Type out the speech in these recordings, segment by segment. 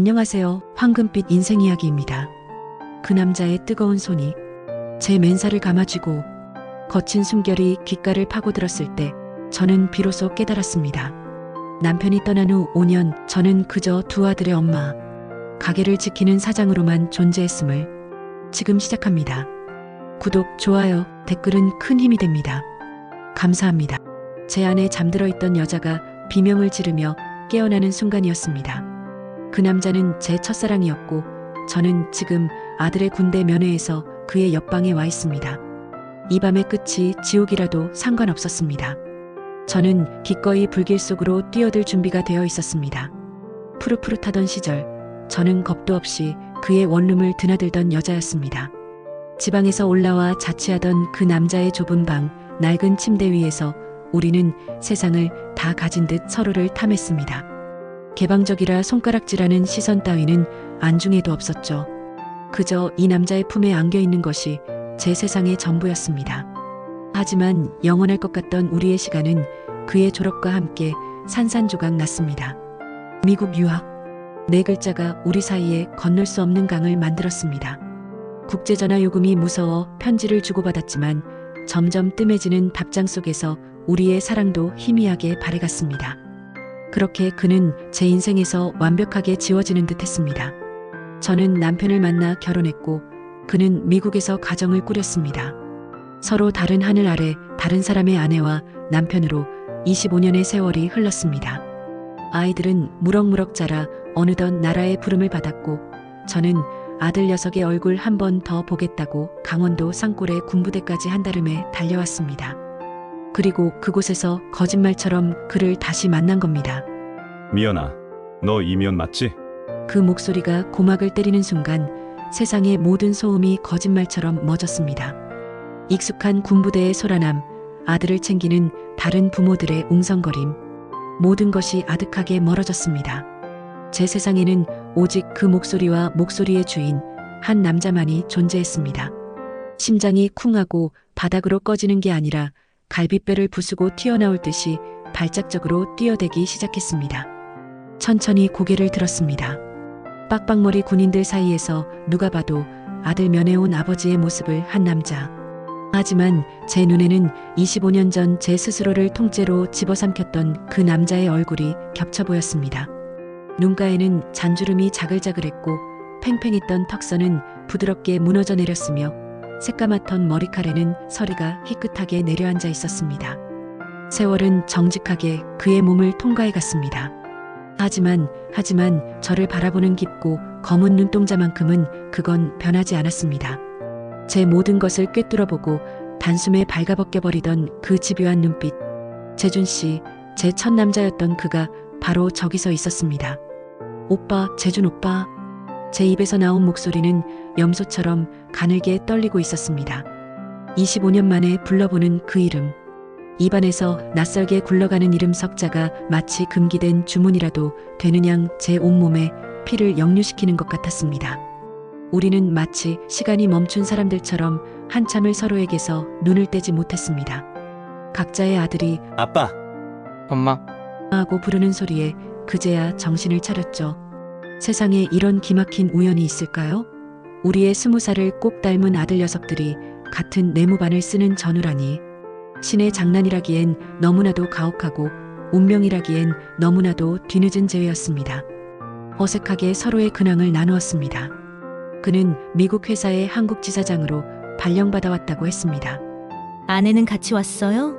안녕하세요. 황금빛 인생 이야기입니다. 그 남자의 뜨거운 손이 제 맨살을 감아쥐고 거친 숨결이 귓가를 파고들었을 때 저는 비로소 깨달았습니다. 남편이 떠난 후 5년 저는 그저 두 아들의 엄마, 가게를 지키는 사장으로만 존재했음을 지금 시작합니다. 구독, 좋아요, 댓글은 큰 힘이 됩니다. 감사합니다. 제 안에 잠들어 있던 여자가 비명을 지르며 깨어나는 순간이었습니다. 그 남자는 제 첫사랑이었고 저는 지금 아들의 군대 면회에서 그의 옆방에 와 있습니다. 이 밤의 끝이 지옥이라도 상관없었습니다. 저는 기꺼이 불길 속으로 뛰어들 준비가 되어 있었습니다. 푸릇푸릇하던 시절 저는 겁도 없이 그의 원룸을 드나들던 여자였습니다. 지방에서 올라와 자취하던 그 남자의 좁은 방, 낡은 침대 위에서 우리는 세상을 다 가진 듯 서로를 탐했습니다. 개방적이라 손가락질하는 시선 따위는 안중에도 없었죠. 그저 이 남자의 품에 안겨 있는 것이 제 세상의 전부였습니다. 하지만 영원할 것 같던 우리의 시간은 그의 졸업과 함께 산산조각 났습니다. 미국 유학. 네 글자가 우리 사이에 건널 수 없는 강을 만들었습니다. 국제전화 요금이 무서워 편지를 주고받았지만 점점 뜸해지는 답장 속에서 우리의 사랑도 희미하게 발해갔습니다. 그렇게 그는 제 인생에서 완벽하게 지워지는 듯 했습니다. 저는 남편을 만나 결혼했고 그는 미국에서 가정을 꾸렸습니다. 서로 다른 하늘 아래 다른 사람의 아내와 남편으로 25년의 세월이 흘렀습니다. 아이들은 무럭무럭 자라 어느덧 나라의 부름을 받았고 저는 아들 녀석의 얼굴 한 번 더 보겠다고 강원도 산골에 군부대까지 한달음에 달려왔습니다. 그리고 그곳에서 거짓말처럼 그를 다시 만난 겁니다. 미연아, 너 이미연 맞지? 그 목소리가 고막을 때리는 순간 세상의 모든 소음이 거짓말처럼 멎었습니다. 익숙한 군부대의 소란함, 아들을 챙기는 다른 부모들의 웅성거림, 모든 것이 아득하게 멀어졌습니다. 제 세상에는 오직 그 목소리와 목소리의 주인, 한 남자만이 존재했습니다. 심장이 쿵하고 바닥으로 꺼지는 게 아니라 갈비뼈를 부수고 튀어나올 듯이 발작적으로 뛰어대기 시작했습니다. 천천히 고개를 들었습니다. 빡빡머리 군인들 사이에서 누가 봐도 아들 면회 온 아버지의 모습을 한 남자. 하지만 제 눈에는 25년 전 제 스스로를 통째로 집어삼켰던 그 남자의 얼굴이 겹쳐 보였습니다. 눈가에는 잔주름이 자글자글했고 팽팽했던 턱선은 부드럽게 무너져 내렸으며 새까맣던 머리카락에는 서리가 희끗하게 내려앉아 있었습니다. 세월은 정직하게 그의 몸을 통과해 갔습니다. 하지만 저를 바라보는 깊고 검은 눈동자만큼은 그건 변하지 않았습니다. 제 모든 것을 꿰뚫어보고 단숨에 발가벗겨버리던 그 집요한 눈빛. 재준 씨, 제 첫 남자였던 그가 바로 저기 서 있었습니다. 오빠, 재준 오빠. 제 입에서 나온 목소리는 염소처럼 가늘게 떨리고 있었습니다. 25년 만에 불러보는 그 이름. 입안에서 낯설게 굴러가는 이름 석자가 마치 금기된 주문이라도 되는 양 제 온몸에 피를 역류시키는 것 같았습니다. 우리는 마치 시간이 멈춘 사람들처럼 한참을 서로에게서 눈을 떼지 못했습니다. 각자의 아들이 아빠, 엄마, 하고 부르는 소리에 그제야 정신을 차렸죠. 세상에 이런 기막힌 우연이 있을까요? 우리의 20살을 꼭 닮은 아들 녀석들이 같은 네모반을 쓰는 전우라니. 신의 장난이라기엔 너무나도 가혹하고 운명이라기엔 너무나도 뒤늦은 재회였습니다. 어색하게 서로의 근황을 나누었습니다. 그는 미국 회사의 한국 지사장으로 발령받아왔다고 했습니다. 아내는 같이 왔어요?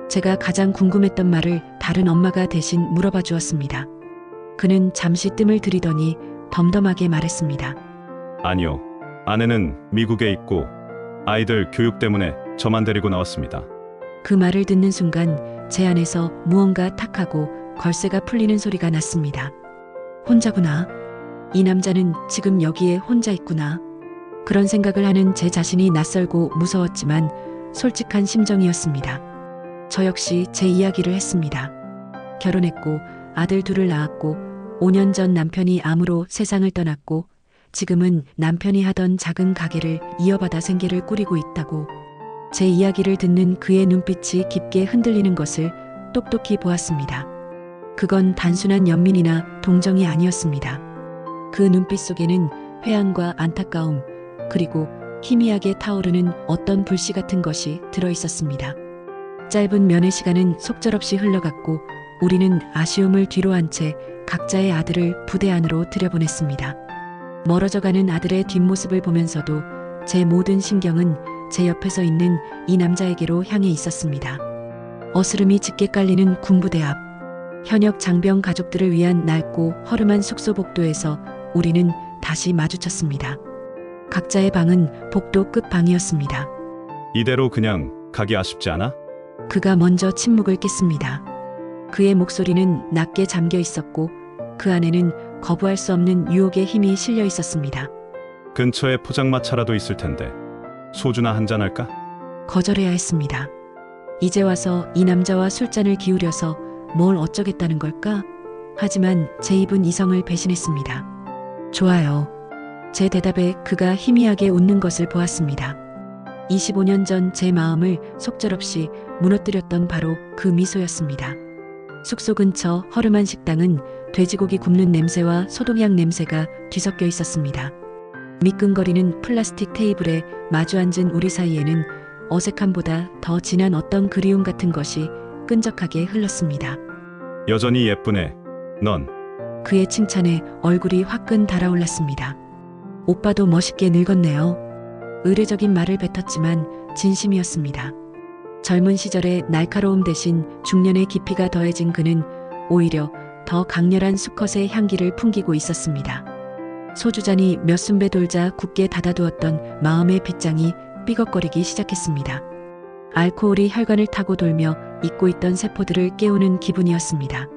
제가 가장 궁금했던 말을 다른 엄마가 대신 물어봐 주었습니다. 그는 잠시 뜸을 들이더니 덤덤하게 말했습니다. 아니요. 아내는 미국에 있고 아이들 교육 때문에 저만 데리고 나왔습니다. 그 말을 듣는 순간 제 안에서 무언가 탁하고 걸쇠가 풀리는 소리가 났습니다. 혼자구나. 이 남자는 지금 여기에 혼자 있구나. 그런 생각을 하는 제 자신이 낯설고 무서웠지만 솔직한 심정이었습니다. 저 역시 제 이야기를 했습니다. 결혼했고 아들 둘을 낳았고 5년 전 남편이 암으로 세상을 떠났고 지금은 남편이 하던 작은 가게를 이어받아 생계를 꾸리고 있다고. 제 이야기를 듣는 그의 눈빛이 깊게 흔들리는 것을 똑똑히 보았습니다. 그건 단순한 연민이나 동정이 아니었습니다. 그 눈빛 속에는 회한과 안타까움, 그리고 희미하게 타오르는 어떤 불씨 같은 것이 들어 있었습니다. 짧은 면회 시간은 속절없이 흘러갔고 우리는 아쉬움을 뒤로 한 채 각자의 아들을 부대 안으로 들여보냈습니다. 멀어져가는 아들의 뒷모습을 보면서도 제 모든 신경은 제 옆에서 있는 이 남자에게로 향해 있었습니다. 어스름이 짙게 깔리는 군부대 앞, 현역 장병 가족들을 위한 낡고 허름한 숙소 복도에서 우리는 다시 마주쳤습니다. 각자의 방은 복도 끝방이었습니다. 이대로 그냥 가기 아쉽지 않아? 그가 먼저 침묵을 깼습니다. 그의 목소리는 낮게 잠겨 있었고 그 안에는 거부할 수 없는 유혹의 힘이 실려 있었습니다. 근처에 포장마차라도 있을 텐데 소주나 한잔 할까? 거절해야 했습니다. 이제 와서 이 남자와 술잔을 기울여서 뭘 어쩌겠다는 걸까? 하지만 제 입은 이성을 배신했습니다. 좋아요. 제 대답에 그가 희미하게 웃는 것을 보았습니다. 25년 전 제 마음을 속절없이 무너뜨렸던 바로 그 미소였습니다. 숙소 근처 허름한 식당은 돼지고기 굽는 냄새와 소독약 냄새가 뒤섞여 있었습니다. 미끈거리는 플라스틱 테이블에 마주 앉은 우리 사이에는 어색함보다 더 진한 어떤 그리움 같은 것이 끈적하게 흘렀습니다. 여전히 예쁘네. 넌 그의 칭찬에 얼굴이 화끈 달아올랐습니다. 오빠도 멋있게 늙었네요. 의례적인 말을 뱉었지만 진심이었습니다. 젊은 시절의 날카로움 대신 중년의 깊이가 더해진 그는 오히려 더 강렬한 수컷의 향기를 풍기고 있었습니다. 소주잔이 몇 순배 돌자 굳게 닫아두었던 마음의 빗장이 삐걱거리기 시작했습니다. 알코올이 혈관을 타고 돌며 잊고 있던 세포들을 깨우는 기분이었습니다.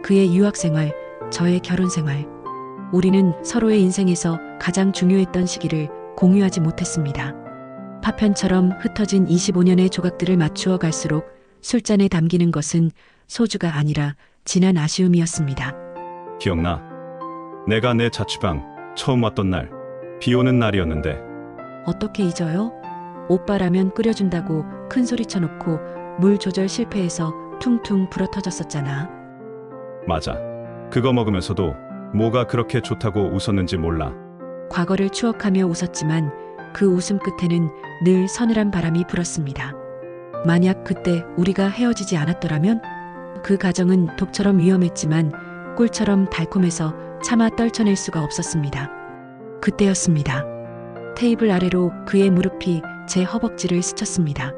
그의 유학생활, 저의 결혼생활. 우리는 서로의 인생에서 가장 중요했던 시기를 공유하지 못했습니다. 파편처럼 흩어진 25년의 조각들을 맞추어 갈수록 술잔에 담기는 것은 소주가 아니라 진한 아쉬움이었습니다. 기억나? 내가 내 자취방 처음 왔던 날, 비 오는 날이었는데 어떻게 잊어요? 오빠라면 끓여준다고 큰 소리 쳐놓고 물 조절 실패해서 퉁퉁 불어터졌었잖아. 맞아. 그거 먹으면서도 뭐가 그렇게 좋다고 웃었는지 몰라. 과거를 추억하며 웃었지만 그 웃음 끝에는 늘 서늘한 바람이 불었습니다. 만약 그때 우리가 헤어지지 않았더라면 그 가정은 독처럼 위험했지만 꿀처럼 달콤해서 차마 떨쳐낼 수가 없었습니다. 그때였습니다. 테이블 아래로 그의 무릎이 제 허벅지를 스쳤습니다.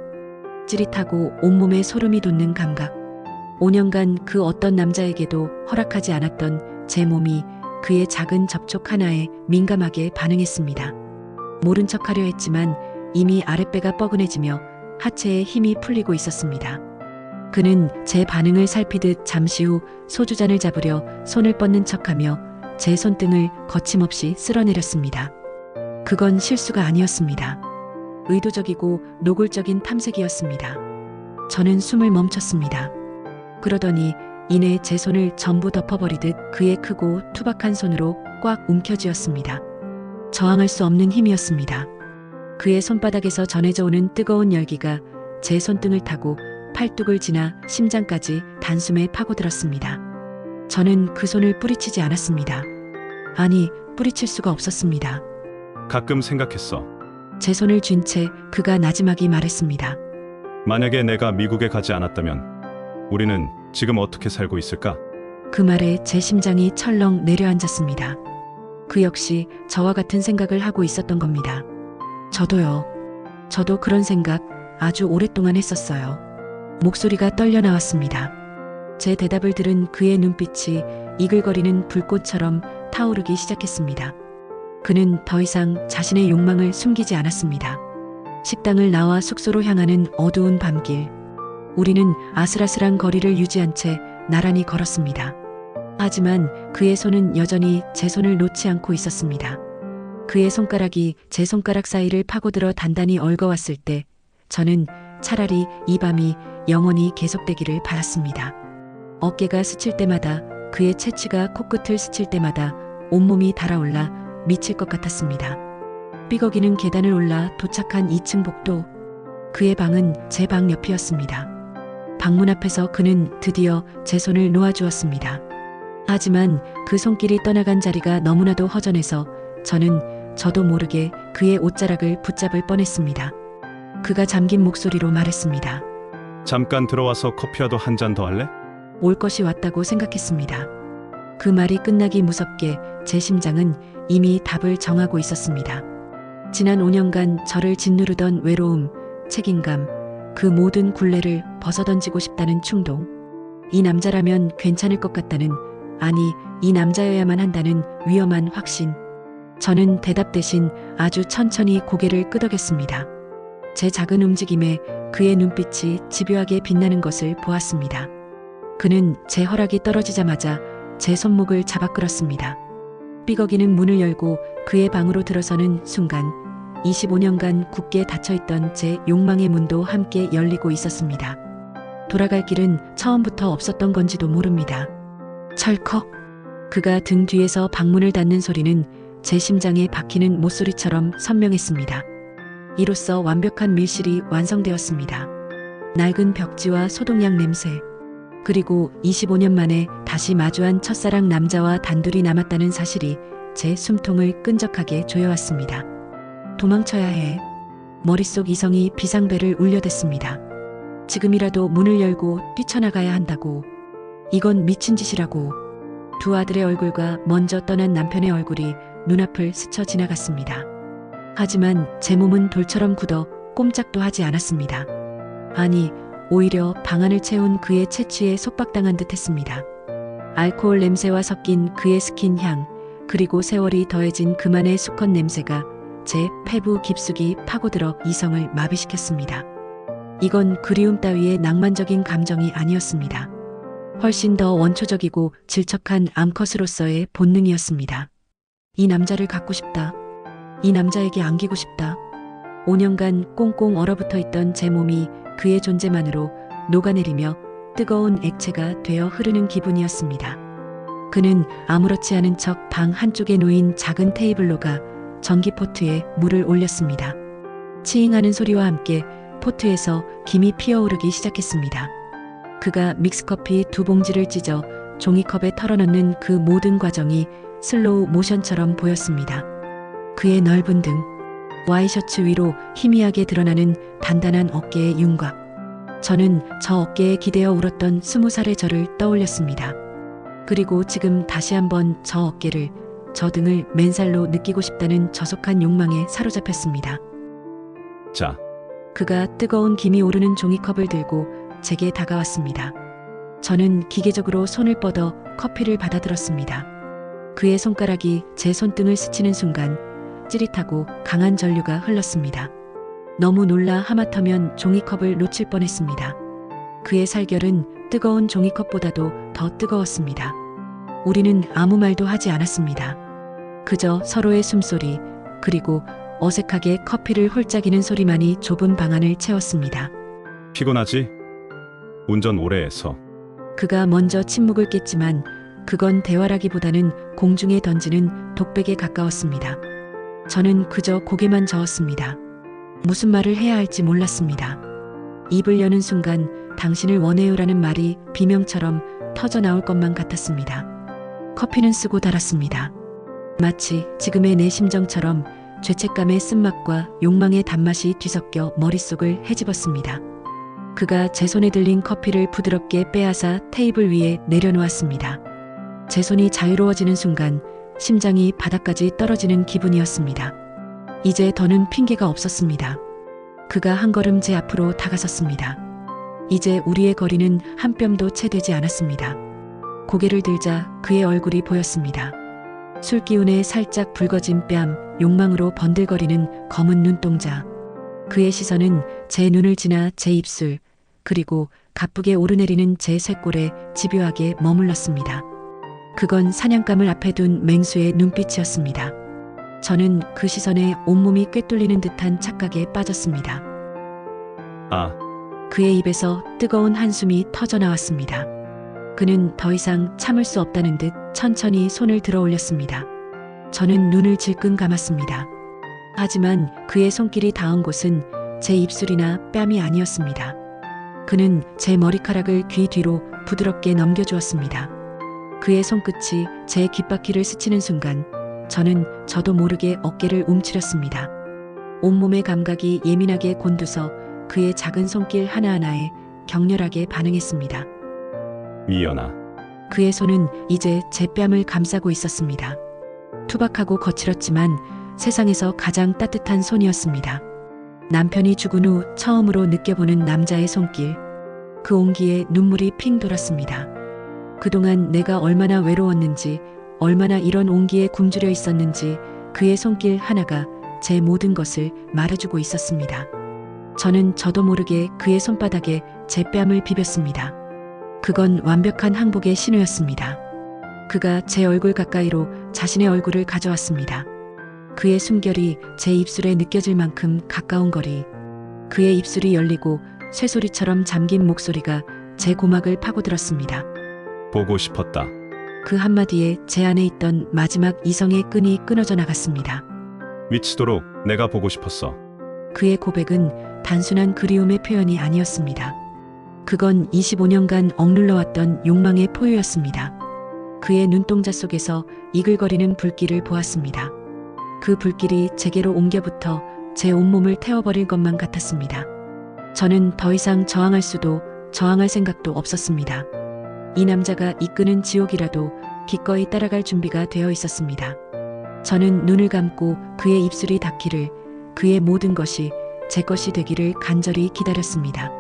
찌릿하고 온몸에 소름이 돋는 감각. 5년간 그 어떤 남자에게도 허락하지 않았던 제 몸이 그의 작은 접촉 하나에 민감하게 반응했습니다. 모른 척하려 했지만 이미 아랫배가 뻐근해지며 하체에 힘이 풀리고 있었습니다. 그는 제 반응을 살피듯 잠시 후 소주잔을 잡으려 손을 뻗는 척하며 제 손등을 거침없이 쓸어내렸습니다. 그건 실수가 아니었습니다. 의도적이고 노골적인 탐색이었습니다. 저는 숨을 멈췄습니다. 그러더니 이내 제 손을 전부 덮어버리듯 그의 크고 투박한 손으로 꽉 움켜쥐었습니다. 저항할 수 없는 힘이었습니다. 그의 손바닥에서 전해져 오는 뜨거운 열기가 제 손등을 타고 팔뚝을 지나 심장까지 단숨에 파고들었습니다. 저는 그 손을 뿌리치지 않았습니다. 아니, 뿌리칠 수가 없었습니다. 가끔 생각했어. 제 손을 쥔 채 그가 나지막이 말했습니다. 만약에 내가 미국에 가지 않았다면 우리는 지금 어떻게 살고 있을까? 그 말에 제 심장이 철렁 내려앉았습니다. 그 역시 저와 같은 생각을 하고 있었던 겁니다. 저도요. 저도 그런 생각 아주 오랫동안 했었어요. 목소리가 떨려 나왔습니다. 제 대답을 들은 그의 눈빛이 이글거리는 불꽃처럼 타오르기 시작했습니다. 그는 더 이상 자신의 욕망을 숨기지 않았습니다. 식당을 나와 숙소로 향하는 어두운 밤길. 우리는 아슬아슬한 거리를 유지한 채 나란히 걸었습니다. 하지만 그의 손은 여전히 제 손을 놓지 않고 있었습니다. 그의 손가락이 제 손가락 사이를 파고들어 단단히 얽어왔을 때 저는 차라리 이 밤이 영원히 계속되기를 바랐습니다. 어깨가 스칠 때마다, 그의 채취가 코끝을 스칠 때마다 온몸이 달아올라 미칠 것 같았습니다. 삐걱이는 계단을 올라 도착한 2층 복도. 그의 방은 제 방 옆이었습니다. 방문 앞에서 그는 드디어 제 손을 놓아주었습니다. 하지만 그 손길이 떠나간 자리가 너무나도 허전해서 저도 모르게 그의 옷자락을 붙잡을 뻔했습니다. 그가 잠긴 목소리로 말했습니다. 잠깐 들어와서 커피라도 한 잔 더 할래? 올 것이 왔다고 생각했습니다. 그 말이 끝나기 무섭게 제 심장은 이미 답을 정하고 있었습니다. 지난 5년간 저를 짓누르던 외로움, 책임감, 그 모든 굴레를 벗어던지고 싶다는 충동. 이 남자라면 괜찮을 것 같다는, 아니, 이 남자여야만 한다는 위험한 확신. 저는 대답 대신 아주 천천히 고개를 끄덕였습니다. 제 작은 움직임에 그의 눈빛이 집요하게 빛나는 것을 보았습니다. 그는 제 허락이 떨어지자마자 제 손목을 잡아 끌었습니다. 삐걱이는 문을 열고 그의 방으로 들어서는 순간 25년간 굳게 닫혀있던 제 욕망의 문도 함께 열리고 있었습니다. 돌아갈 길은 처음부터 없었던 건지도 모릅니다. 철컥. 그가 등 뒤에서 방문을 닫는 소리는 제 심장에 박히는 못소리처럼 선명했습니다. 이로써 완벽한 밀실이 완성되었습니다. 낡은 벽지와 소독약 냄새, 그리고 25년 만에 다시 마주한 첫사랑 남자와 단둘이 남았다는 사실이 제 숨통을 끈적하게 조여왔습니다. 도망쳐야 해. 머릿속 이성이 비상벨을 울려댔습니다. 지금이라도 문을 열고 뛰쳐나가야 한다고. 이건 미친 짓이라고. 두 아들의 얼굴과 먼저 떠난 남편의 얼굴이 눈앞을 스쳐 지나갔습니다. 하지만 제 몸은 돌처럼 굳어 꼼짝도 하지 않았습니다. 아니, 오히려 방안을 채운 그의 채취에 속박당한 듯 했습니다. 알코올 냄새와 섞인 그의 스킨 향, 그리고 세월이 더해진 그만의 수컷 냄새가 제 폐부 깊숙이 파고들어 이성을 마비시켰습니다. 이건 그리움 따위의 낭만적인 감정이 아니었습니다. 훨씬 더 원초적이고 질척한 암컷으로서의 본능이었습니다. 이 남자를 갖고 싶다. 이 남자에게 안기고 싶다. 5년간 꽁꽁 얼어붙어 있던 제 몸이 그의 존재만으로 녹아내리며 뜨거운 액체가 되어 흐르는 기분이었습니다. 그는 아무렇지 않은 척 방 한쪽에 놓인 작은 테이블로가 전기포트에 물을 올렸습니다. 치잉하는 소리와 함께 포트에서 김이 피어오르기 시작했습니다. 그가 믹스커피 2봉지를 찢어 종이컵에 털어넣는 그 모든 과정이 슬로우 모션처럼 보였습니다. 그의 넓은 등, 와이셔츠 위로 희미하게 드러나는 단단한 어깨의 윤곽. 저는 저 어깨에 기대어 울었던 20살의 저를 떠올렸습니다. 그리고 지금 다시 한번 저 어깨를, 저 등을 맨살로 느끼고 싶다는 저속한 욕망에 사로잡혔습니다. 자, 그가 뜨거운 김이 오르는 종이컵을 들고 제게 다가왔습니다. 저는 기계적으로 손을 뻗어 커피를 받아들었습니다. 그의 손가락이 제 손등을 스치는 순간 찌릿하고 강한 전류가 흘렀습니다. 너무 놀라 하마터면 종이컵을 놓칠 뻔했습니다. 그의 살결은 뜨거운 종이컵보다도 더 뜨거웠습니다. 우리는 아무 말도 하지 않았습니다. 그저 서로의 숨소리, 그리고 어색하게 커피를 홀짝이는 소리만이 좁은 방안을 채웠습니다. 피곤하지? 운전 오래 해서. 그가 먼저 침묵을 깼지만 그건 대화라기보다는 공중에 던지는 독백에 가까웠습니다. 저는 그저 고개만 저었습니다. 무슨 말을 해야 할지 몰랐습니다. 입을 여는 순간 당신을 원해요라는 말이 비명처럼 터져 나올 것만 같았습니다. 커피는 쓰고 달았습니다. 마치 지금의 내 심정처럼 죄책감의 쓴맛과 욕망의 단맛이 뒤섞여 머릿속을 헤집었습니다. 그가 제 손에 들린 커피를 부드럽게 빼앗아 테이블 위에 내려놓았습니다. 제 손이 자유로워지는 순간 심장이 바닥까지 떨어지는 기분이었습니다. 이제 더는 핑계가 없었습니다. 그가 한 걸음 제 앞으로 다가섰습니다. 이제 우리의 거리는 한 뼘도 채 되지 않았습니다. 고개를 들자 그의 얼굴이 보였습니다. 술 기운에 살짝 붉어진 뺨, 욕망으로 번들거리는 검은 눈동자. 그의 시선은 제 눈을 지나 제 입술, 그리고 가쁘게 오르내리는 제 쇄골에 집요하게 머물렀습니다. 그건 사냥감을 앞에 둔 맹수의 눈빛이었습니다. 저는 그 시선에 온몸이 꿰뚫리는 듯한 착각에 빠졌습니다. 아, 그의 입에서 뜨거운 한숨이 터져 나왔습니다. 그는 더 이상 참을 수 없다는 듯 천천히 손을 들어 올렸습니다. 저는 눈을 질끈 감았습니다. 하지만 그의 손길이 닿은 곳은 제 입술이나 뺨이 아니었습니다. 그는 제 머리카락을 귀 뒤로 부드럽게 넘겨주었습니다. 그의 손끝이 제 귓바퀴를 스치는 순간 저는 저도 모르게 어깨를 움츠렸습니다. 온몸의 감각이 예민하게 곤두서 그의 작은 손길 하나하나에 격렬하게 반응했습니다. 미연아, 그의 손은 이제 제 뺨을 감싸고 있었습니다. 투박하고 거칠었지만 세상에서 가장 따뜻한 손이었습니다. 남편이 죽은 후 처음으로 느껴보는 남자의 손길. 그 온기에 눈물이 핑 돌았습니다. 그동안 내가 얼마나 외로웠는지, 얼마나 이런 온기에 굶주려 있었는지 그의 손길 하나가 제 모든 것을 말해주고 있었습니다. 저는 저도 모르게 그의 손바닥에 제 뺨을 비볐습니다. 그건 완벽한 항복의 신호였습니다. 그가 제 얼굴 가까이로 자신의 얼굴을 가져왔습니다. 그의 숨결이 제 입술에 느껴질 만큼 가까운 거리. 그의 입술이 열리고 쇠소리처럼 잠긴 목소리가 제 고막을 파고들었습니다. 보고 싶었다. 그 한마디에 제 안에 있던 마지막 이성의 끈이 끊어져 나갔습니다. 미치도록 내가 보고 싶었어. 그의 고백은 단순한 그리움의 표현이 아니었습니다. 그건 25년간 억눌러왔던 욕망의 포유였습니다. 그의 눈동자 속에서 이글거리는 불길을 보았습니다. 그 불길이 제게로 옮겨붙어 제 온몸을 태워버릴 것만 같았습니다. 저는 더 이상 저항할 수도 저항할 생각도 없었습니다. 이 남자가 이끄는 지옥이라도 기꺼이 따라갈 준비가 되어 있었습니다. 저는 눈을 감고 그의 입술이 닿기를, 그의 모든 것이 제 것이 되기를 간절히 기다렸습니다.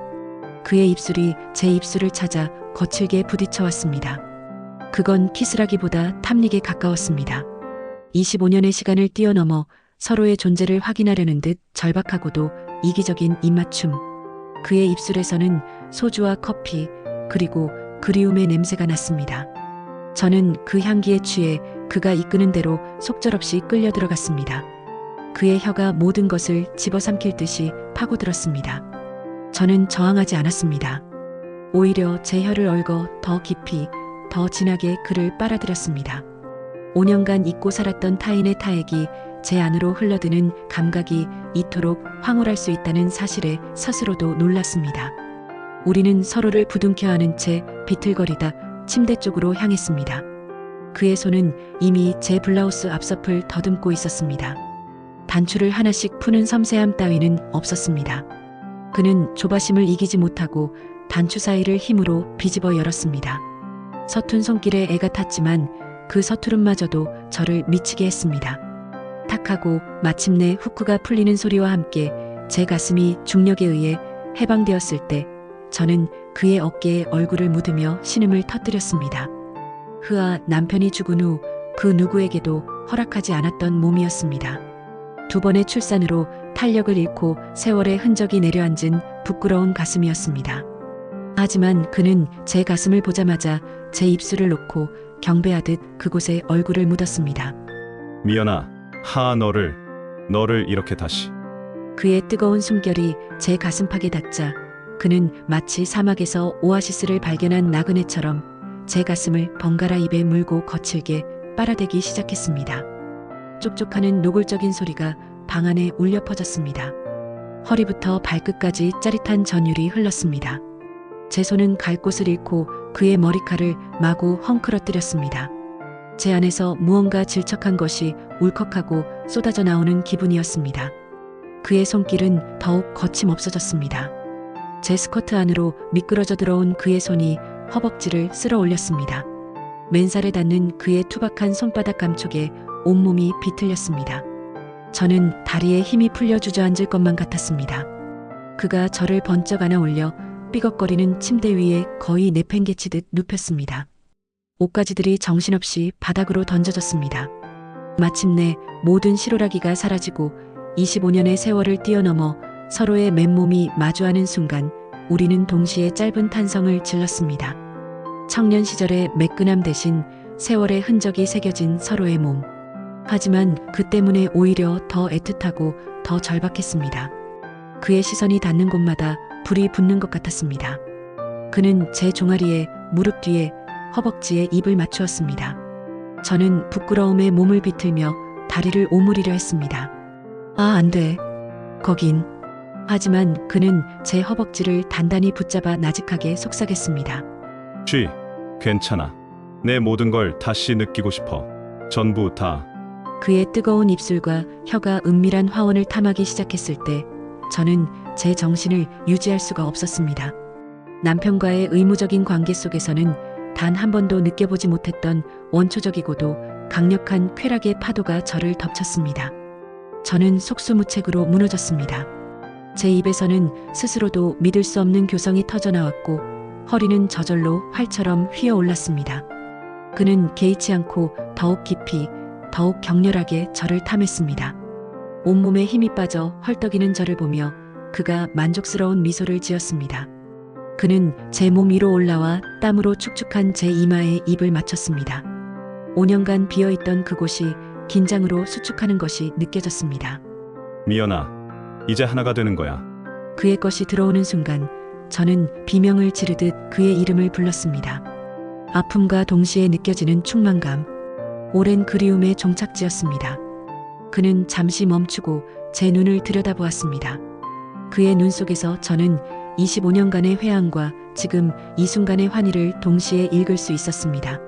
그의 입술이 제 입술을 찾아 거칠게 부딪혀왔습니다. 그건 키스라기보다 탐닉에 가까웠습니다. 25년의 시간을 뛰어넘어 서로의 존재를 확인하려는 듯 절박하고도 이기적인 입맞춤. 그의 입술에서는 소주와 커피, 그리고 그리움의 냄새가 났습니다. 저는 그 향기에 취해 그가 이끄는 대로 속절없이 끌려 들어갔습니다. 그의 혀가 모든 것을 집어삼킬 듯이 파고들었습니다. 저는 저항하지 않았습니다. 오히려 제 혀를 얽어 더 깊이, 더 진하게 그를 빨아들였습니다. 5년간 잊고 살았던 타인의 타액이 제 안으로 흘러드는 감각이 이토록 황홀할 수 있다는 사실에 스스로도 놀랐습니다. 우리는 서로를 부둥켜 안은 채 비틀거리다 침대 쪽으로 향했습니다. 그의 손은 이미 제 블라우스 앞섭을 더듬고 있었습니다. 단추를 하나씩 푸는 섬세함 따위는 없었습니다. 그는 조바심을 이기지 못하고 단추 사이를 힘으로 비집어 열었습니다. 서툰 손길에 애가 탔지만 그 서투름마저도 저를 미치게 했습니다. 탁하고 마침내 후크가 풀리는 소리와 함께 제 가슴이 중력에 의해 해방되었을 때 저는 그의 어깨에 얼굴을 묻으며 신음을 터뜨렸습니다. 흐아, 남편이 죽은 후 그 누구에게도 허락하지 않았던 몸이었습니다. 2번의 출산으로 탄력을 잃고 세월의 흔적이 내려앉은 부끄러운 가슴이었습니다. 하지만 그는 제 가슴을 보자마자 제 입술을 놓고 경배하듯 그곳에 얼굴을 묻었습니다. 미연아, 너를 이렇게 다시. 그의 뜨거운 숨결이 제 가슴팍에 닿자 그는 마치 사막에서 오아시스를 발견한 나그네처럼 제 가슴을 번갈아 입에 물고 거칠게 빨아대기 시작했습니다. 쪽쪽하는 노골적인 소리가 방 안에 울려 퍼졌습니다. 허리부터 발끝까지 짜릿한 전율이 흘렀습니다. 제 손은 갈 곳을 잃고 그의 머리칼을 마구 헝클어뜨렸습니다. 제 안에서 무언가 질척한 것이 울컥하고 쏟아져 나오는 기분이었습니다. 그의 손길은 더욱 거침없어졌습니다. 제 스커트 안으로 미끄러져 들어온 그의 손이 허벅지를 쓸어 올렸습니다. 맨살에 닿는 그의 투박한 손바닥 감촉에 온몸이 비틀렸습니다. 저는 다리에 힘이 풀려 주저앉을 것만 같았습니다. 그가 저를 번쩍 안아 올려 삐걱거리는 침대 위에 거의 내팽개치듯 눕혔습니다. 옷가지들이 정신없이 바닥으로 던져졌습니다. 마침내 모든 실오라기가 사라지고 25년의 세월을 뛰어넘어 서로의 맨몸이 마주하는 순간 우리는 동시에 짧은 탄성을 질렀습니다. 청년 시절의 매끈함 대신 세월의 흔적이 새겨진 서로의 몸. 하지만 그 때문에 오히려 더 애틋하고 더 절박했습니다. 그의 시선이 닿는 곳마다 불이 붙는 것 같았습니다. 그는 제 종아리에, 무릎 뒤에, 허벅지에 입을 맞추었습니다. 저는 부끄러움에 몸을 비틀며 다리를 오므리려 했습니다. 아, 안 돼. 거긴. 하지만 그는 제 허벅지를 단단히 붙잡아 나직하게 속삭였습니다. 괜찮아. 내 모든 걸 다시 느끼고 싶어. 전부 다. 그의 뜨거운 입술과 혀가 은밀한 화원을 탐하기 시작했을 때 저는 제 정신을 유지할 수가 없었습니다. 남편과의 의무적인 관계 속에서는 단 한 번도 느껴보지 못했던 원초적이고도 강력한 쾌락의 파도가 저를 덮쳤습니다. 저는 속수무책으로 무너졌습니다. 제 입에서는 스스로도 믿을 수 없는 교성이 터져나왔고 허리는 저절로 활처럼 휘어올랐습니다. 그는 개의치 않고 더욱 깊이, 더욱 격렬하게 저를 탐했습니다. 온몸에 힘이 빠져 헐떡이는 저를 보며 그가 만족스러운 미소를 지었습니다. 그는 제 몸 위로 올라와 땀으로 축축한 제 이마에 입을 맞췄습니다. 5년간 비어있던 그곳이 긴장으로 수축하는 것이 느껴졌습니다. 미연아, 이제 하나가 되는 거야. 그의 것이 들어오는 순간 저는 비명을 지르듯 그의 이름을 불렀습니다. 아픔과 동시에 느껴지는 충만감, 오랜 그리움의 종착지였습니다. 그는 잠시 멈추고 제 눈을 들여다보았습니다. 그의 눈 속에서 저는 25년간의 회한과 지금 이 순간의 환희를 동시에 읽을 수 있었습니다.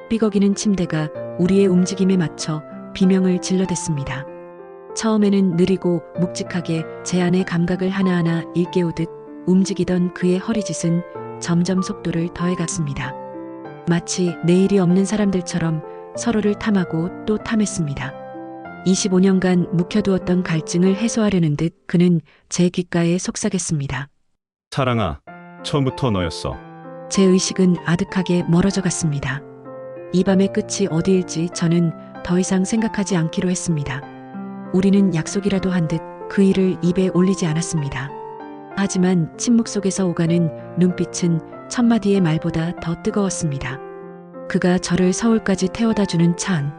삐걱이는 침대가 우리의 움직임에 맞춰 비명을 질러댔습니다. 처음에는 느리고 묵직하게 제 안의 감각을 하나하나 일깨우듯 움직이던 그의 허리짓은 점점 속도를 더해갔습니다. 마치 내일이 없는 사람들처럼 서로를 탐하고 또 탐했습니다. 25년간 묵혀두었던 갈증을 해소하려는 듯 그는 제 귓가에 속삭였습니다. 사랑아, 처음부터 너였어. 제 의식은 아득하게 멀어져 갔습니다. 이 밤의 끝이 어디일지 저는 더 이상 생각하지 않기로 했습니다. 우리는 약속이라도 한 듯 그 일을 입에 올리지 않았습니다. 하지만 침묵 속에서 오가는 눈빛은 천마디의 말보다 더 뜨거웠습니다. 그가 저를 서울까지 태워다 주는 차 안.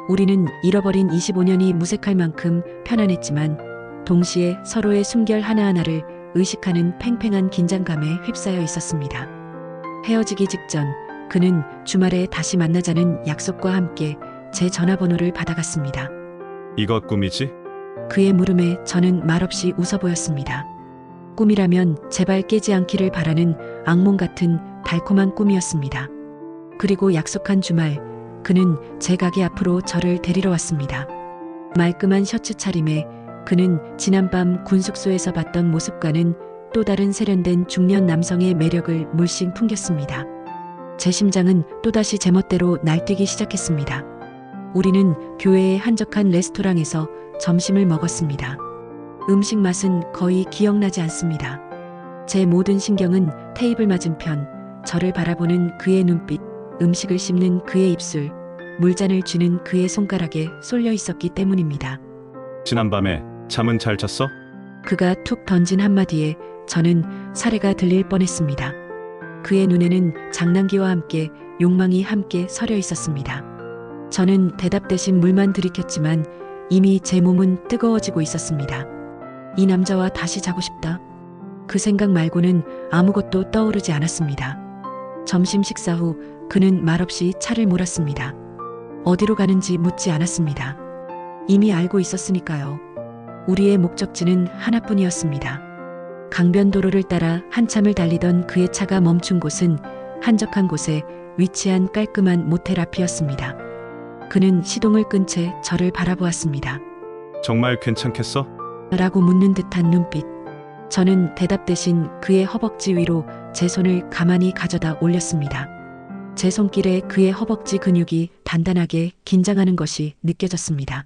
우리는 잃어버린 25년이 무색할 만큼 편안했지만 동시에 서로의 숨결 하나하나를 의식하는 팽팽한 긴장감에 휩싸여 있었습니다. 헤어지기 직전 그는 주말에 다시 만나자는 약속과 함께 제 전화번호를 받아갔습니다. 이것 꿈이지? 그의 물음에 저는 말없이 웃어 보였습니다. 꿈이라면 제발 깨지 않기를 바라는 악몽 같은 달콤한 꿈이었습니다. 그리고 약속한 주말 그는 제 가게 앞으로 저를 데리러 왔습니다. 말끔한 셔츠 차림에 그는 지난밤 군숙소에서 봤던 모습과는 또 다른 세련된 중년 남성의 매력을 물씬 풍겼습니다. 제 심장은 또다시 제멋대로 날뛰기 시작했습니다. 우리는 교회의 한적한 레스토랑에서 점심을 먹었습니다. 음식 맛은 거의 기억나지 않습니다. 제 모든 신경은 테이블 맞은편, 저를 바라보는 그의 눈빛, 음식을 씹는 그의 입술, 물잔을 쥐는 그의 손가락에 쏠려 있었기 때문입니다. 지난밤에 잠은 잘 잤어? 그가 툭 던진 한마디에 저는 사례가 들릴 뻔했습니다. 그의 눈에는 장난기와 함께 욕망이 함께 서려 있었습니다. 저는 대답 대신 물만 들이켰지만 이미 제 몸은 뜨거워지고 있었습니다. 이 남자와 다시 자고 싶다. 그 생각 말고는 아무것도 떠오르지 않았습니다. 점심 식사 후 그는 말없이 차를 몰았습니다. 어디로 가는지 묻지 않았습니다. 이미 알고 있었으니까요. 우리의 목적지는 하나뿐이었습니다. 강변도로를 따라 한참을 달리던 그의 차가 멈춘 곳은 한적한 곳에 위치한 깔끔한 모텔 앞이었습니다. 그는 시동을 끈 채 저를 바라보았습니다. 정말 괜찮겠어? 라고 묻는 듯한 눈빛. 저는 대답 대신 그의 허벅지 위로 제 손을 가만히 가져다 올렸습니다. 제 손길에 그의 허벅지 근육이 단단하게 긴장하는 것이 느껴졌습니다.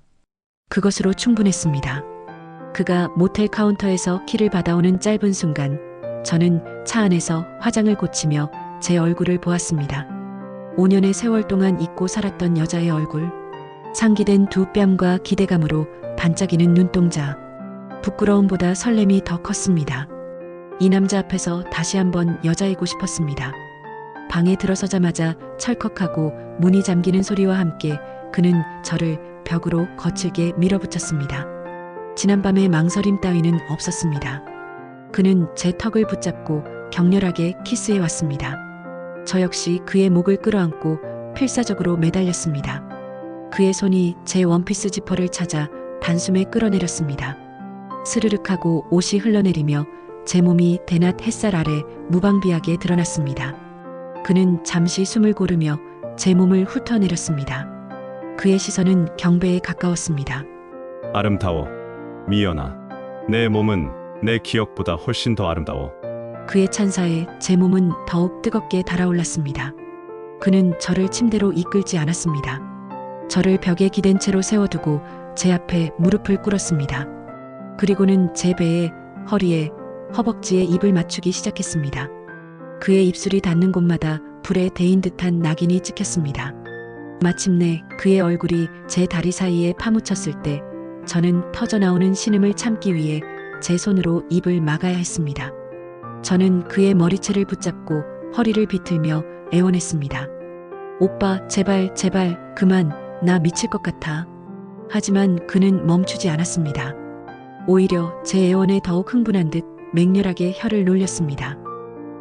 그것으로 충분했습니다. 그가 모텔 카운터에서 키를 받아오는 짧은 순간 저는 차 안에서 화장을 고치며 제 얼굴을 보았습니다. 5년의 세월 동안 잊고 살았던 여자의 얼굴. 상기된 두 뺨과 기대감으로 반짝이는 눈동자. 부끄러움보다 설렘이 더 컸습니다. 이 남자 앞에서 다시 한번 여자이고 싶었습니다. 방에 들어서자마자 철컥하고 문이 잠기는 소리와 함께 그는 저를 벽으로 거칠게 밀어붙였습니다. 지난밤의 망설임 따위는 없었습니다. 그는 제 턱을 붙잡고 격렬하게 키스해 왔습니다. 저 역시 그의 목을 끌어안고 필사적으로 매달렸습니다. 그의 손이 제 원피스 지퍼를 찾아 단숨에 끌어내렸습니다. 스르륵하고 옷이 흘러내리며 제 몸이 대낮 햇살 아래 무방비하게 드러났습니다. 그는 잠시 숨을 고르며 제 몸을 훑어내렸습니다. 그의 시선은 경배에 가까웠습니다. 아름다워. 미연아. 내 몸은 내 기억보다 훨씬 더 아름다워. 그의 찬사에 제 몸은 더욱 뜨겁게 달아올랐습니다. 그는 저를 침대로 이끌지 않았습니다. 저를 벽에 기댄 채로 세워두고 제 앞에 무릎을 꿇었습니다. 그리고는 제 배에, 허리에, 허벅지에 입을 맞추기 시작했습니다. 그의 입술이 닿는 곳마다 불에 데인 듯한 낙인이 찍혔습니다. 마침내 그의 얼굴이 제 다리 사이에 파묻혔을 때 저는 터져나오는 신음을 참기 위해 제 손으로 입을 막아야 했습니다. 저는 그의 머리채를 붙잡고 허리를 비틀며 애원했습니다. 오빠, 제발, 제발, 그만, 나 미칠 것 같아. 하지만 그는 멈추지 않았습니다. 오히려 제 애원에 더욱 흥분한 듯 맹렬하게 혀를 놀렸습니다.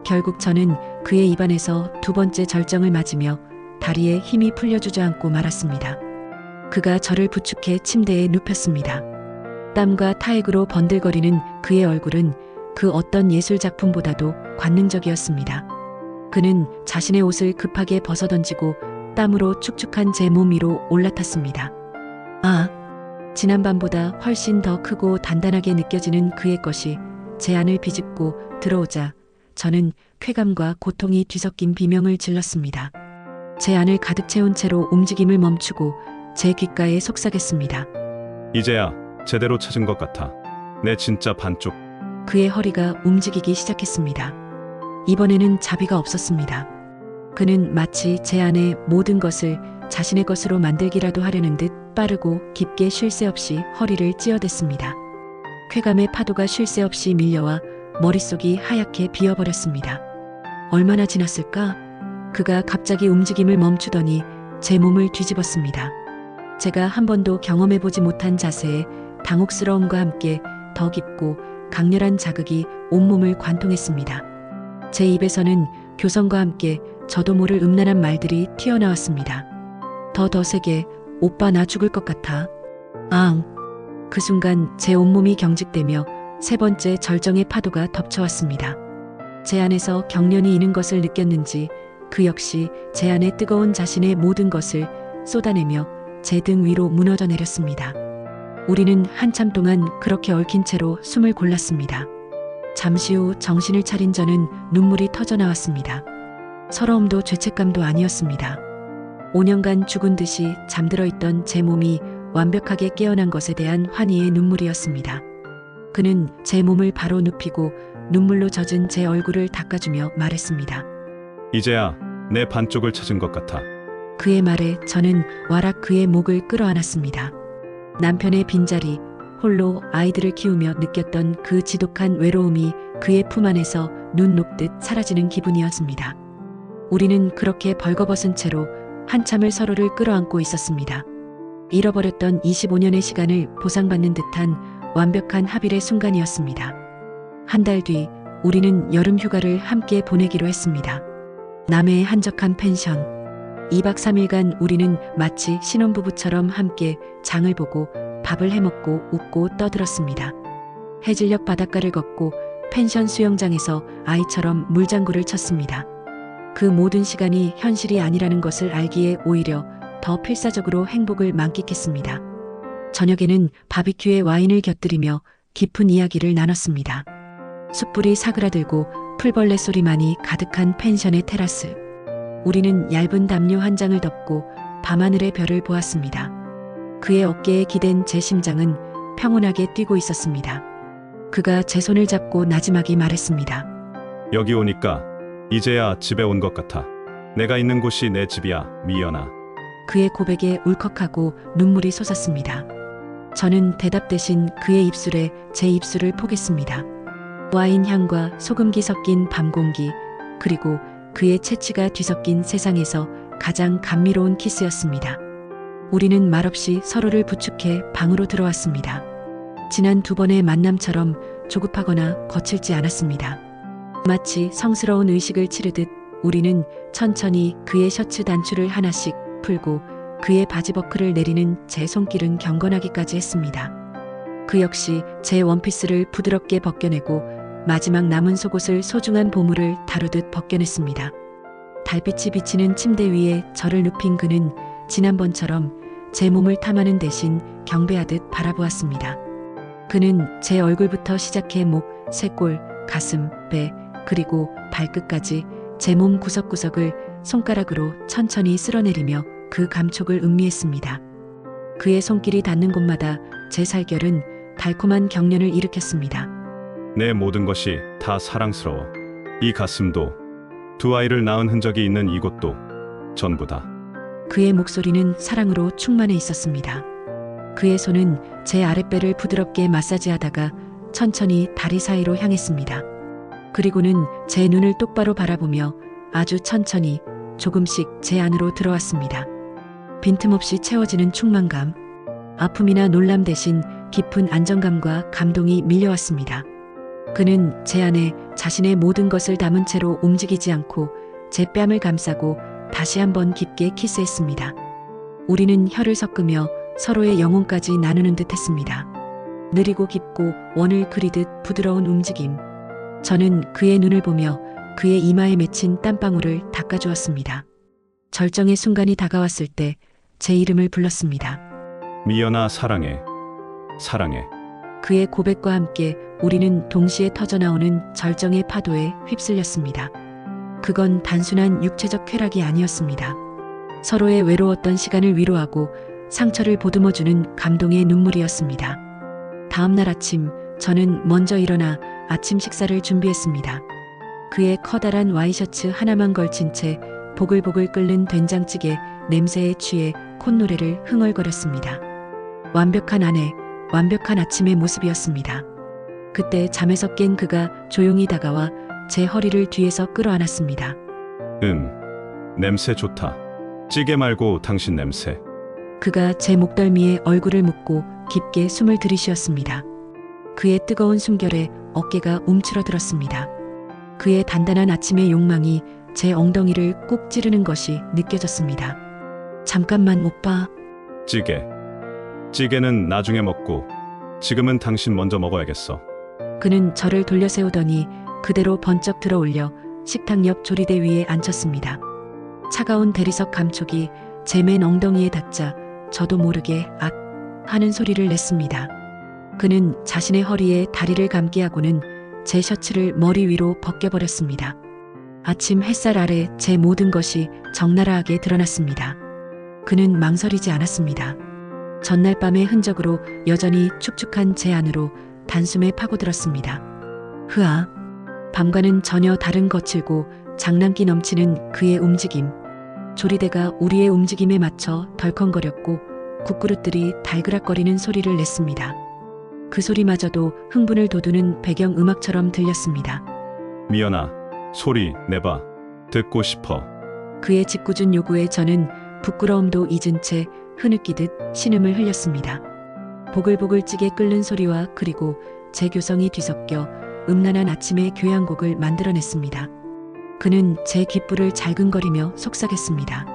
결국 저는 그의 입안에서 두 번째 절정을 맞으며 다리에 힘이 풀려 주저앉고 말았습니다. 그가 저를 부축해 침대에 눕혔습니다. 땀과 타액으로 번들거리는 그의 얼굴은 그 어떤 예술 작품보다도 관능적이었습니다. 그는 자신의 옷을 급하게 벗어던지고 땀으로 축축한 제 몸 위로 올라탔습니다. 아, 지난밤보다 훨씬 더 크고 단단하게 느껴지는 그의 것이 제 안을 비집고 들어오자 저는 쾌감과 고통이 뒤섞인 비명을 질렀습니다. 제 안을 가득 채운 채로 움직임을 멈추고 제 귓가에 속삭였습니다. 이제야 제대로 찾은 것 같아. 내 진짜 반쪽. 그의 허리가 움직이기 시작했습니다. 이번에는 자비가 없었습니다. 그는 마치 제 안의 모든 것을 자신의 것으로 만들기라도 하려는 듯 빠르고 깊게 쉴 새 없이 허리를 찧어댔습니다. 쾌감의 파도가 쉴 새 없이 밀려와 머릿속이 하얗게 비어버렸습니다. 얼마나 지났을까? 그가 갑자기 움직임을 멈추더니 제 몸을 뒤집었습니다. 제가 한 번도 경험해보지 못한 자세에 당혹스러움과 함께 더 깊고 강렬한 자극이 온몸을 관통했습니다. 제 입에서는 교성과 함께 저도 모를 음란한 말들이 튀어나왔습니다. 더 세게, 오빠 나 죽을 것 같아. 앙. 그 순간 제 온몸이 경직되며 세 번째 절정의 파도가 덮쳐왔습니다. 제 안에서 경련이 이는 것을 느꼈는지 그 역시 제 안에 뜨거운 자신의 모든 것을 쏟아내며 제 등 위로 무너져 내렸습니다. 우리는 한참 동안 그렇게 얽힌 채로 숨을 골랐습니다. 잠시 후 정신을 차린 저는 눈물이 터져 나왔습니다. 서러움도 죄책감도 아니었습니다. 5년간 죽은 듯이 잠들어 있던 제 몸이 완벽하게 깨어난 것에 대한 환희의 눈물이었습니다. 그는 제 몸을 바로 눕히고 눈물로 젖은 제 얼굴을 닦아주며 말했습니다. 이제야 내 반쪽을 찾은 것 같아. 그의 말에 저는 와락 그의 목을 끌어안았습니다. 남편의 빈자리, 홀로 아이들을 키우며 느꼈던 그 지독한 외로움이 그의 품 안에서 눈 녹듯 사라지는 기분이었습니다. 우리는 그렇게 벌거벗은 채로 한참을 서로를 끌어안고 있었습니다. 잃어버렸던 25년의 시간을 보상받는 듯한 완벽한 합일의 순간이었습니다. 한 달 뒤 우리는 여름 휴가를 함께 보내기로 했습니다. 남해의 한적한 펜션. 2박 3일간 우리는 마치 신혼부부처럼 함께 장을 보고 밥을 해먹고 웃고 떠들었습니다. 해질녘 바닷가를 걷고 펜션 수영장에서 아이처럼 물장구를 쳤습니다. 그 모든 시간이 현실이 아니라는 것을 알기에 오히려 더 필사적으로 행복을 만끽했습니다. 저녁에는 바비큐에 와인을 곁들이며 깊은 이야기를 나눴습니다. 숯불이 사그라들고 풀벌레 소리만이 가득한 펜션의 테라스. 우리는 얇은 담요 한 장을 덮고 밤하늘의 별을 보았습니다. 그의 어깨에 기댄 제 심장은 평온하게 뛰고 있었습니다. 그가 제 손을 잡고 나지막이 말했습니다. 여기 오니까 이제야 집에 온 것 같아. 내가 있는 곳이 내 집이야, 미연아. 그의 고백에 울컥하고 눈물이 솟았습니다. 저는 대답 대신 그의 입술에 제 입술을 포겠습니다. 와인 향과 소금기 섞인 밤 공기, 그리고 그의 채취가 뒤섞인 세상에서 가장 감미로운 키스였습니다. 우리는 말없이 서로를 부축해 방으로 들어왔습니다. 지난 두 번의 만남처럼 조급하거나 거칠지 않았습니다. 마치 성스러운 의식을 치르듯 우리는 천천히 그의 셔츠 단추를 하나씩 풀고 그의 바지 버클을 내리는 제 손길은 경건하기까지 했습니다. 그 역시 제 원피스를 부드럽게 벗겨내고 마지막 남은 속옷을 소중한 보물을 다루듯 벗겨냈습니다. 달빛이 비치는 침대 위에 저를 눕힌 그는 지난번처럼 제 몸을 탐하는 대신 경배하듯 바라보았습니다. 그는 제 얼굴부터 시작해 목, 쇄골, 가슴, 배, 그리고 발끝까지 제 몸 구석구석을 손가락으로 천천히 쓸어내리며 그 감촉을 음미했습니다. 그의 손길이 닿는 곳마다 제 살결은 달콤한 경련을 일으켰습니다. 내 모든 것이 다 사랑스러워. 이 가슴도, 두 아이를 낳은 흔적이 있는 이곳도 전부 다. 그의 목소리는 사랑으로 충만해 있었습니다. 그의 손은 제 아랫배를 부드럽게 마사지하다가 천천히 다리 사이로 향했습니다. 그리고는 제 눈을 똑바로 바라보며 아주 천천히 조금씩 제 안으로 들어왔습니다. 빈틈없이 채워지는 충만감, 아픔이나 놀람 대신 깊은 안정감과 감동이 밀려왔습니다. 그는 제 안에 자신의 모든 것을 담은 채로 움직이지 않고 제 뺨을 감싸고 다시 한번 깊게 키스했습니다. 우리는 혀를 섞으며 서로의 영혼까지 나누는 듯 했습니다. 느리고 깊고 원을 그리듯 부드러운 움직임. 저는 그의 눈을 보며 그의 이마에 맺힌 땀방울을 닦아주었습니다. 절정의 순간이 다가왔을 때 제 이름을 불렀습니다. 미연아, 사랑해. 사랑해. 그의 고백과 함께 우리는 동시에 터져나오는 절정의 파도에 휩쓸렸습니다. 그건 단순한 육체적 쾌락이 아니었습니다. 서로의 외로웠던 시간을 위로하고 상처를 보듬어주는 감동의 눈물이었습니다. 다음 날 아침, 저는 먼저 일어나 아침 식사를 준비했습니다. 그의 커다란 와이셔츠 하나만 걸친 채 보글보글 끓는 된장찌개 냄새에 취해 콧노래를 흥얼거렸습니다. 완벽한 아내, 완벽한 아침의 모습이었습니다. 그때 잠에서 깬 그가 조용히 다가와 제 허리를 뒤에서 끌어안았습니다. 냄새 좋다. 찌개 말고 당신 냄새. 그가 제 목덜미에 얼굴을 묻고 깊게 숨을 들이쉬었습니다. 그의 뜨거운 숨결에 어깨가 움츠러들었습니다. 그의 단단한 아침의 욕망이 제 엉덩이를 꼭 찌르는 것이 느껴졌습니다. 잠깐만 오빠. 찌개는 나중에 먹고 지금은 당신 먼저 먹어야겠어. 그는 저를 돌려 세우더니 그대로 번쩍 들어올려 식탁 옆 조리대 위에 앉혔습니다. 차가운 대리석 감촉이 제 맨 엉덩이에 닿자 저도 모르게 앗 하는 소리를 냈습니다. 그는 자신의 허리에 다리를 감게 하고는 제 셔츠를 머리 위로 벗겨버렸습니다. 아침 햇살 아래 제 모든 것이 적나라하게 드러났습니다. 그는 망설이지 않았습니다. 전날 밤의 흔적으로 여전히 축축한 제 안으로 단숨에 파고들었습니다. 흐아. 밤과는 전혀 다른 거칠고 장난기 넘치는 그의 움직임. 조리대가 우리의 움직임에 맞춰 덜컹거렸고 국그릇들이 달그락거리는 소리를 냈습니다. 그 소리마저도 흥분을 돋우는 배경음악처럼 들렸습니다. 미연아, 소리 내봐. 듣고 싶어. 그의 짓궂은 요구에 저는 부끄러움도 잊은 채 흐느끼듯 신음을 흘렸습니다. 보글보글 찌개 끓는 소리와 그리고 제 교성이 뒤섞여 음란한 아침의 교향곡을 만들어냈습니다. 그는 제 귓불을 잘근거리며 속삭였습니다.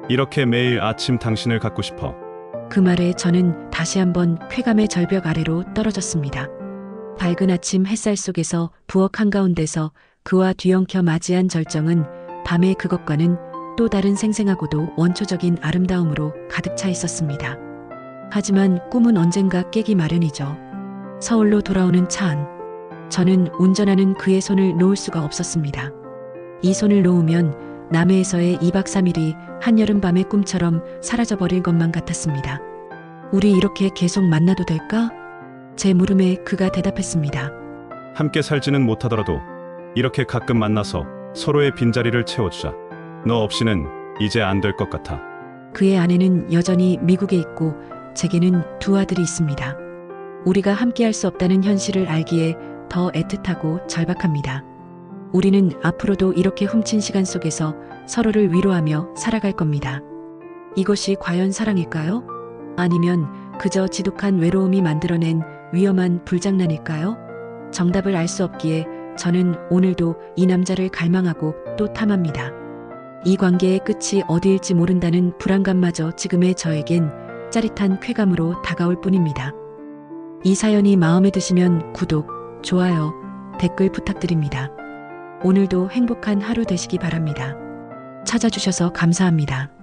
이렇게 매일 아침 당신을 갖고 싶어. 그 말에 저는 다시 한번 쾌감의 절벽 아래로 떨어졌습니다. 밝은 아침 햇살 속에서 부엌 한가운데서 그와 뒤엉켜 맞이한 절정은 밤의 그것과는 또 다른 생생하고도 원초적인 아름다움으로 가득 차 있었습니다. 하지만 꿈은 언젠가 깨기 마련이죠. 서울로 돌아오는 차 안. 저는 운전하는 그의 손을 놓을 수가 없었습니다. 이 손을 놓으면 남해에서의 2박 3일이 한여름밤의 꿈처럼 사라져버릴 것만 같았습니다. 우리 이렇게 계속 만나도 될까? 제 물음에 그가 대답했습니다. 함께 살지는 못하더라도 이렇게 가끔 만나서 서로의 빈자리를 채워주자. 너 없이는 이제 안 될 것 같아. 그의 아내는 여전히 미국에 있고 제게는 두 아들이 있습니다. 우리가 함께할 수 없다는 현실을 알기에 더 애틋하고 절박합니다. 우리는 앞으로도 이렇게 훔친 시간 속에서 서로를 위로하며 살아갈 겁니다. 이것이 과연 사랑일까요? 아니면 그저 지독한 외로움이 만들어낸 위험한 불장난일까요? 정답을 알 수 없기에 저는 오늘도 이 남자를 갈망하고 또 탐합니다. 이 관계의 끝이 어디일지 모른다는 불안감마저 지금의 저에겐 짜릿한 쾌감으로 다가올 뿐입니다. 이 사연이 마음에 드시면 구독, 좋아요, 댓글 부탁드립니다. 오늘도 행복한 하루 되시기 바랍니다. 찾아주셔서 감사합니다.